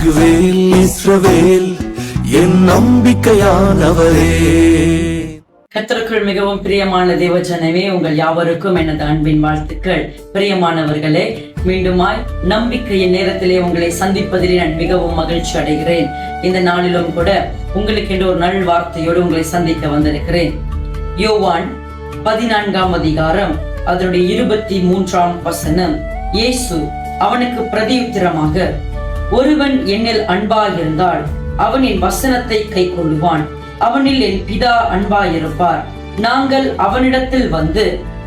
Emmanuel இஸ்ரவேல் என் நம்பிக்கையானவரே. கர்த்தருக்குள் மிகவும் பிரியமான தேவஜனமே, உங்கள் யாவருக்கும் எனது அன்பின் வாழ்த்துக்கள். பிரியமானவர்களே, மீண்டுமாய் நம்பிக்கையின் நேரத்திலே உங்களை சந்திப்பதிலே நான் மிகவும் மகிழ்ச்சி அடைகிறேன். இந்த நாளிலும் கூட உங்களுக்கு என்று ஒரு நல் வார்த்தையோடு உங்களை சந்திக்க வந்திருக்கிறேன். யோவான் 14ஆம் அதிகாரம் அதனுடைய 23ஆம் வசனம். இயேசு அவனுக்கு பிரதியுத்தரமாக, ஒருவன் என்னில் அன்பாயிருந்தால் அவன் என் வசனத்தை கைக்கொள்ளுவான், அவனில் என் பிதா அன்பாயிருப்பார், நாங்கள் அவனிடத்தில் வந்து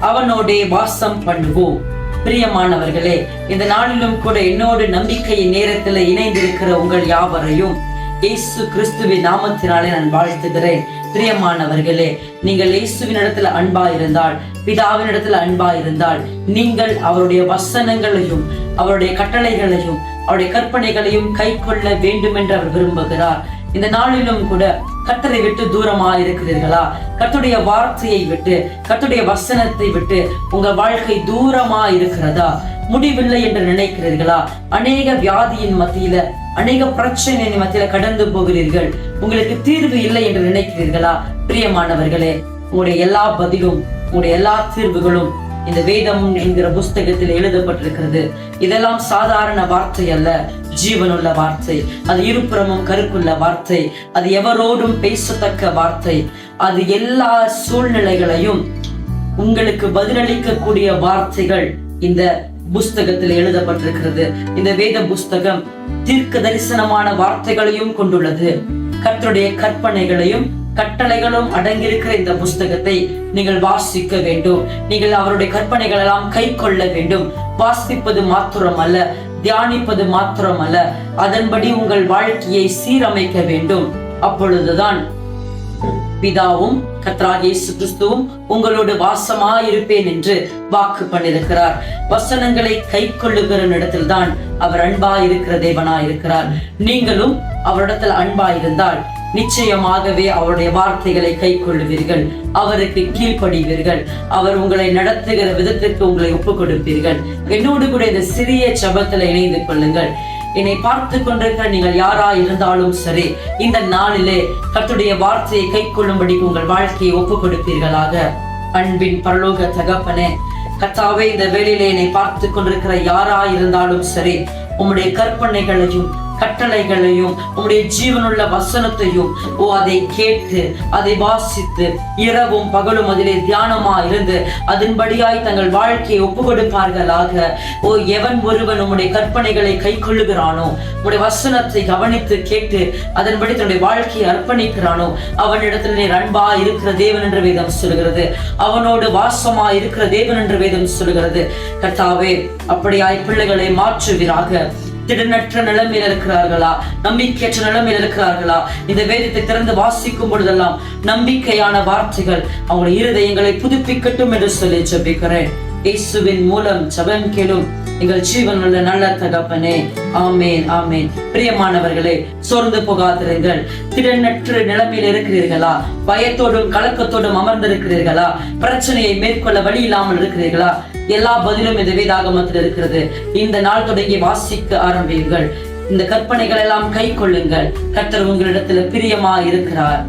அவனோடே வாசம் பண்ணுவோம். பிரியமானவர்களே, இந்த நாளிலும் கூட என்னோடு நம்பிக்கையின் நேரத்தில் இணைந்திருக்கிற உங்கள் யாவரையும் இயேசு கிறிஸ்துவின் நாமத்தினாலே நான் வாழ்த்துகிறேன். பிரியமானவர்களே, நீங்கள் இயேசுவின் இடத்துல அன்பா இருந்தால், பிதாவின் இடத்துல அன்பா இருந்தால், நீங்கள் அவருடைய வசனங்களையும் அவருடைய கட்டளைகளையும் அவருடைய கற்பனைகளையும் கை கொள்ள வேண்டும் என்று அவர் விரும்புகிறார். இந்த நாளிலும் கூட கர்த்தரை விட்டு தூரமா இருக்கிறீர்களா? கர்த்தருடைய வார்த்தையை விட்டு, கர்த்தருடைய வசனத்தை விட்டு உங்க வாழ்க்கை தூரமா இருக்கிறதா? முடிவில்லை என்று நினைக்கிறீர்களா? அநேக வியாதியின் மத்தியில, அநேக பிரச்சனையின் மத்தியில கடந்து போகிறீர்கள். உங்களுக்கு தீர்வு இல்லை என்று நினைக்கிறீர்களா? பிரியமானவர்களே, உங்களுடைய எல்லா பதிலும், உங்களுடைய எல்லா தீர்வுகளும் இந்த வேதம் என்கிற புஸ்தகத்தில் எழுதப்பட்டிருக்கிறது. இதெல்லாம் சாதாரண வார்த்தை அல்ல, ஜீவனுள்ள வார்த்தை. அது இருபுறமும் கருக்குள்ள வார்த்தை. அது எவரோடும் பேசத்தக்க வார்த்தை. அது எல்லா சூழ்நிலைகளையும் உங்களுக்கு பதிலளிக்க கூடிய வார்த்தைகள் இந்த புஸ்தகத்தில் எழுதப்பட்டிருக்கிறது. இந்த வேத புஸ்தகம் தீர்க்க தரிசனமான வார்த்தைகளையும் கொண்டுள்ளது. கர்த்தருடைய கற்பனைகளையும் கட்டளைகளும் அடங்கியிருக்கிற இந்த புஸ்தகத்தை நீங்கள் வாசிக்க வேண்டும். நீங்கள் அவருடைய கற்பனைகள் எல்லாம் கை கொள்ள வேண்டும். வாசிப்பது மாத்திரம் அல்ல, தியானிப்பது மாத்திரம் அல்ல, அதன்படி உங்கள் வாழ்க்கையை சீரமைக்க வேண்டும். அப்பொழுதுதான் பிதாவும் கர்த்தராகிய இயேசு கிறிஸ்துவும் உங்களோடு வாசமாயிருப்பேன் என்று வாக்கு பண்ணியிருக்கிறார். வசனங்களை கை கொள்ளுகிற இடத்தில் தான் அவர் அன்பா இருக்கிற தேவனா இருக்கிறார். நீங்களும் அவரிடத்தில் அன்பா இருந்தால் நிச்சயமாகவே அவருடைய வார்த்தைகளை கை கொள்ளுவீர்கள், அவருக்கு கீழ்ப்படிவீர்கள், அவர் உங்களை நடத்துகிற விதத்திற்கு உங்களை ஒப்புக் கொடுப்பீர்கள். என்னோடு கூட இந்த சிறிய ஜெபத்தில் இணைந்து கொள்ளுங்கள். என்னை பார்த்து கொண்டிருக்கிற நீங்கள் யாரா இருந்தாலும் சரி, இந்த நாளிலே கர்த்தருடைய வார்த்தையை கை கொள்ளும்படி உங்கள் வாழ்க்கையை ஒப்புக் கொடுப்பீர்களாக. அன்பின் பரலோக தகப்பனே, கர்த்தாவே, இந்த வேளையிலே என்னை பார்த்து கொண்டிருக்கிற யாரா இருந்தாலும் சரி, உம்முடைய கற்பனைகளையும் கட்டளைகளையும் உம்முடைய ஜீவனுள்ள வசனத்தையும் அதை கேட்டு அதை வாசித்து இரவும் பகலும் அதிலே தியானமா இருந்து அதன்படியாய் தங்கள் வாழ்க்கையை ஒப்பு கொடுப்பார்களாக. எவன் ஒருவன் உம்முடைய கற்பனைகளை கை கொள்ளுகிறானோ, உம்முடைய வசனத்தை கவனித்து கேட்டு அதன்படி தன்னுடைய வாழ்க்கையை அர்ப்பணிக்கிறானோ, அவனிடத்தில் நீர் அன்பா இருக்கிற தேவன் என்று வேதம் சொல்கிறது. அவனோடு வாசமா இருக்கிற தேவன் என்று வேதம் சொல்கிறது. கர்த்தாவே, அப்படியாய் பிள்ளைகளை மாற்றுவீராக. திடனற்ற நிலைமையில் இருக்கிறார்களா? நம்பிக்கையற்ற நிலைமையில் இருக்கிறார்களா? இந்த வேதத்தை திறந்து வாசிக்கும் பொழுதெல்லாம் நம்பிக்கையான வார்த்தைகள் அவங்களுடைய இருதயங்களை புதுப்பிக்கட்டும் என்று சொல்லி ஜெபிக்கிறேன். இயேசுவின் மூலம் ஜெபம் கேளும் எங்கள் ஜீவன் உள்ள நல்ல தகப்பனே. ஆமேன், ஆமேன். பிரியமானவர்களே, சோர்ந்து போகாதிருங்கள். திடனற்ற நிலைமையில் இருக்கிறீர்களா? பயத்தோடும் கலக்கத்தோடும் அமர்ந்திருக்கிறீர்களா? பிரச்சனையை மேற்கொள்ள வழி இல்லாமல் இருக்கிறீர்களா? எல்லா பதிலும் இந்த வேதாகமத்தில் இருக்கிறது. இந்த நாள் தொடங்கி வாசிக்க ஆரம்பியுங்கள். இந்த கற்பனைகள் எல்லாம் கை கொள்ளுங்கள். கர்த்தர் உங்களிடத்தில் பிரியமா இருக்கிறார்.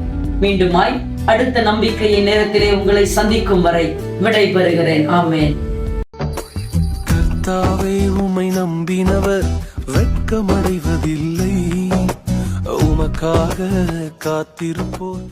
மீண்டுமாய் அடுத்த நம்பிக்கையின் நேரத்திலே உங்களை சந்திக்கும் வரை விடை பெறுகிறேன். ஆமேன். கர்த்தாவே, உம்மை நம்பினவர் வெட்கமடைவதில்லை, உமக்காக காத்திருப்போர்